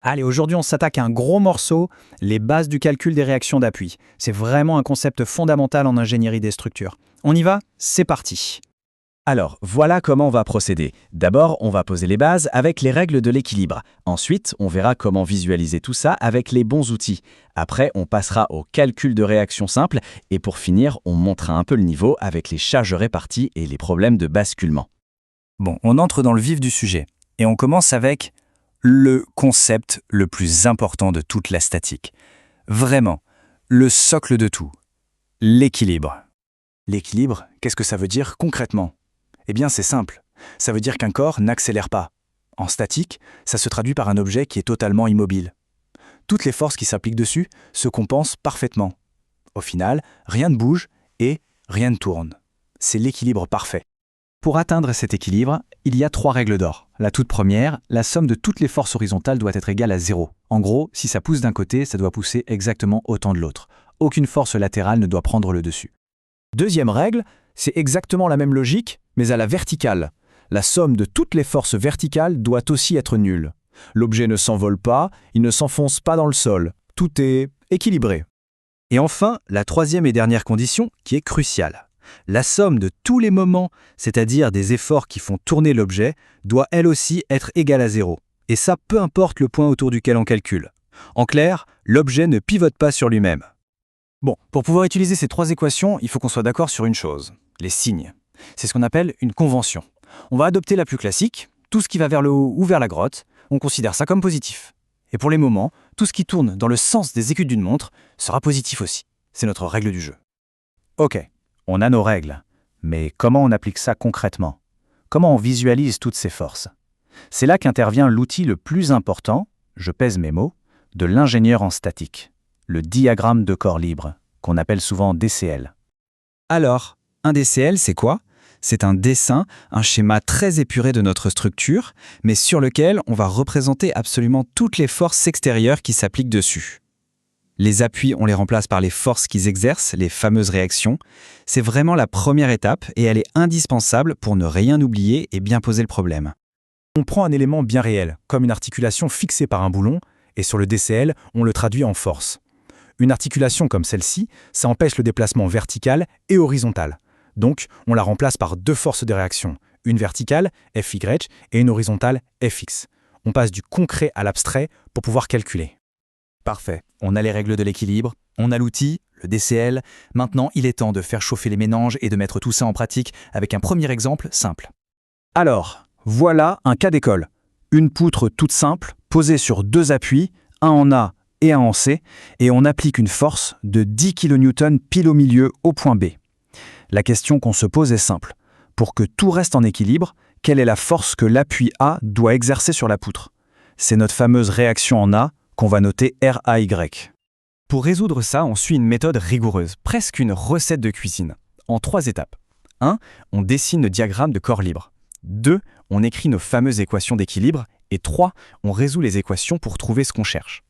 Allez, aujourd'hui on s'attaque à un gros morceau, les bases du calcul des réactions d'appui. C'est vraiment un concept fondamental en ingénierie des structures. On y va? C'est parti. Alors, voilà comment on va procéder. D'abord, on va poser les bases avec les règles de l'équilibre. Ensuite, on verra comment visualiser tout ça avec les bons outils. Après, on passera au calcul de réactions simples. Et pour finir, on montrera un peu le niveau avec les charges réparties et les problèmes de basculement. Bon, on entre dans le vif du sujet. Et on commence avec le concept le plus important de toute la statique. Vraiment, le socle de tout. L'équilibre. L'équilibre, qu'est-ce que ça veut dire concrètement? Eh bien, c'est simple. Ça veut dire qu'un corps n'accélère pas. En statique, ça se traduit par un objet qui est totalement immobile. Toutes les forces qui s'appliquent dessus se compensent parfaitement. Au final, rien ne bouge et rien ne tourne. C'est l'équilibre parfait. Pour atteindre cet équilibre, il y a 3 règles d'or. La toute première, la somme de toutes les forces horizontales doit être égale à 0. En gros, si ça pousse d'un côté, ça doit pousser exactement autant de l'autre. Aucune force latérale ne doit prendre le dessus. Deuxième règle, c'est exactement la même logique, mais à la verticale. La somme de toutes les forces verticales doit aussi être nulle. L'objet ne s'envole pas, il ne s'enfonce pas dans le sol. Tout est équilibré. Et enfin, la troisième et dernière condition, qui est cruciale. La somme de tous les moments, c'est-à-dire des efforts qui font tourner l'objet, doit elle aussi être égale à 0. Et ça, peu importe le point autour duquel on calcule. En clair, l'objet ne pivote pas sur lui-même. Bon, pour pouvoir utiliser ces 3 équations, il faut qu'on soit d'accord sur une chose, les signes. C'est ce qu'on appelle une convention. On va adopter la plus classique, tout ce qui va vers le haut ou vers la grotte, on considère ça comme positif. Et pour les moments, tout ce qui tourne dans le sens des écus d'une montre sera positif aussi. C'est notre règle du jeu. Ok, on a nos règles. Mais comment on applique ça concrètement? Comment on visualise toutes ces forces? C'est là qu'intervient l'outil le plus important, je pèse mes mots, de l'ingénieur en statique. Le diagramme de corps libre, qu'on appelle souvent DCL. Alors, un DCL, c'est quoi? C'est un dessin, un schéma très épuré de notre structure, mais sur lequel on va représenter absolument toutes les forces extérieures qui s'appliquent dessus. Les appuis, on les remplace par les forces qu'ils exercent, les fameuses réactions. C'est vraiment la première étape et elle est indispensable pour ne rien oublier et bien poser le problème. On prend un élément bien réel, comme une articulation fixée par un boulon, et sur le DCL, on le traduit en force. Une articulation comme celle-ci, ça empêche le déplacement vertical et horizontal. Donc, on la remplace par 2 forces de réaction, une verticale, Fy, et une horizontale, Fx. On passe du concret à l'abstrait pour pouvoir calculer. Parfait, on a les règles de l'équilibre, on a l'outil, le DCL. Maintenant, il est temps de faire chauffer les méninges et de mettre tout ça en pratique avec un premier exemple simple. Alors, voilà un cas d'école. Une poutre toute simple, posée sur 2 appuis, un en A et un en C, et on applique une force de 10 kN pile au milieu au point B. La question qu'on se pose est simple. Pour que tout reste en équilibre, quelle est la force que l'appui A doit exercer sur la poutre? C'est notre fameuse réaction en A qu'on va noter RAY. Pour résoudre ça, on suit une méthode rigoureuse, presque une recette de cuisine, en 3 étapes. 1. On dessine le diagramme de corps libre. 2. On écrit nos fameuses équations d'équilibre. Et 3. On résout les équations pour trouver ce qu'on cherche.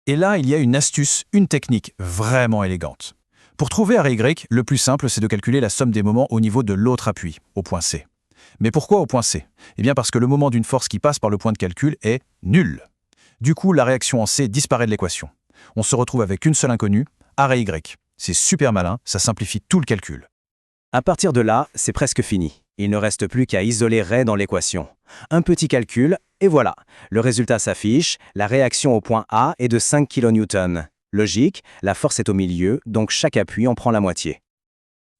Et là, il y a une astuce, une technique vraiment élégante. Pour trouver RY, le plus simple, c'est de calculer la somme des moments au niveau de l'autre appui, au point C. Mais pourquoi au point C? Eh bien parce que le moment d'une force qui passe par le point de calcul est nul. Du coup, la réaction en C disparaît de l'équation. On se retrouve avec une seule inconnue, RY. C'est super malin, ça simplifie tout le calcul. À partir de là, c'est presque fini. Il ne reste plus qu'à isoler Ray dans l'équation. Un petit calcul, et voilà. Le résultat s'affiche, la réaction au point A est de 5 kN. Logique, la force est au milieu, donc chaque appui en prend la moitié.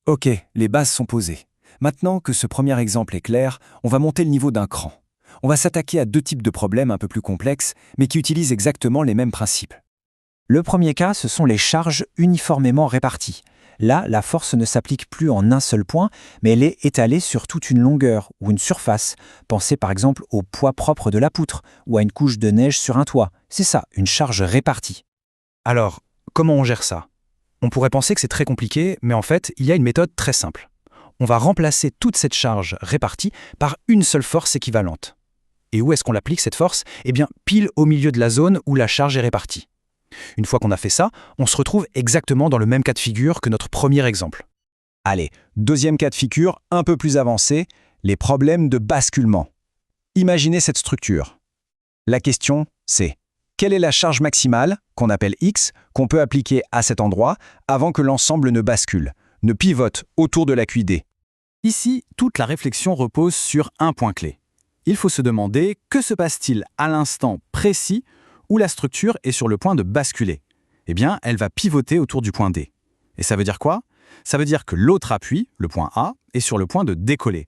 Ok, les bases sont posées. Maintenant que ce premier exemple est clair, on va monter le niveau d'un cran. On va s'attaquer à 2 types de problèmes un peu plus complexes, mais qui utilisent exactement les mêmes principes. Le premier cas, ce sont les charges uniformément réparties. Là, la force ne s'applique plus en un seul point, mais elle est étalée sur toute une longueur ou une surface. Pensez par exemple au poids propre de la poutre ou à une couche de neige sur un toit. C'est ça, une charge répartie. Alors, comment on gère ça? On pourrait penser que c'est très compliqué, mais en fait, il y a une méthode très simple. On va remplacer toute cette charge répartie par une seule force équivalente. Et où est-ce qu'on l'applique cette force? Eh bien, pile au milieu de la zone où la charge est répartie. Une fois qu'on a fait ça, on se retrouve exactement dans le même cas de figure que notre premier exemple. Allez, deuxième cas de figure, un peu plus avancé, les problèmes de basculement. Imaginez cette structure. La question, c'est quelle est la charge maximale, qu'on appelle X, qu'on peut appliquer à cet endroit avant que l'ensemble ne bascule, ne pivote autour de la QD. Ici, toute la réflexion repose sur un point clé. Il faut se demander que se passe-t-il à l'instant précis où la structure est sur le point de basculer. Eh bien, elle va pivoter autour du point D. Et ça veut dire quoi? Ça veut dire que l'autre appui, le point A, est sur le point de décoller.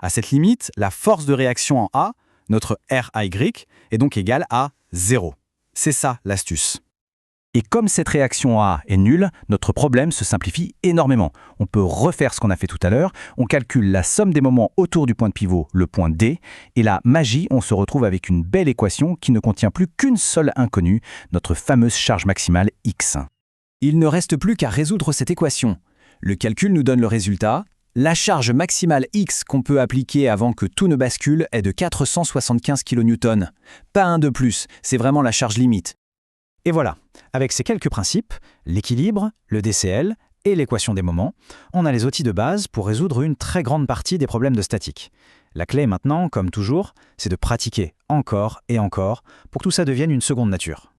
À cette limite, la force de réaction en A, notre RY, est donc égale à 0. C'est ça l'astuce. Et comme cette réaction A est nulle, notre problème se simplifie énormément. On peut refaire ce qu'on a fait tout à l'heure, on calcule la somme des moments autour du point de pivot, le point D, et la magie, on se retrouve avec une belle équation qui ne contient plus qu'une seule inconnue, notre fameuse charge maximale X. Il ne reste plus qu'à résoudre cette équation. Le calcul nous donne le résultat. La charge maximale X qu'on peut appliquer avant que tout ne bascule est de 475 kN. Pas un de plus, c'est vraiment la charge limite. Et voilà, avec ces quelques principes, l'équilibre, le DCL et l'équation des moments, on a les outils de base pour résoudre une très grande partie des problèmes de statique. La clé maintenant, comme toujours, c'est de pratiquer encore et encore pour que tout ça devienne une seconde nature.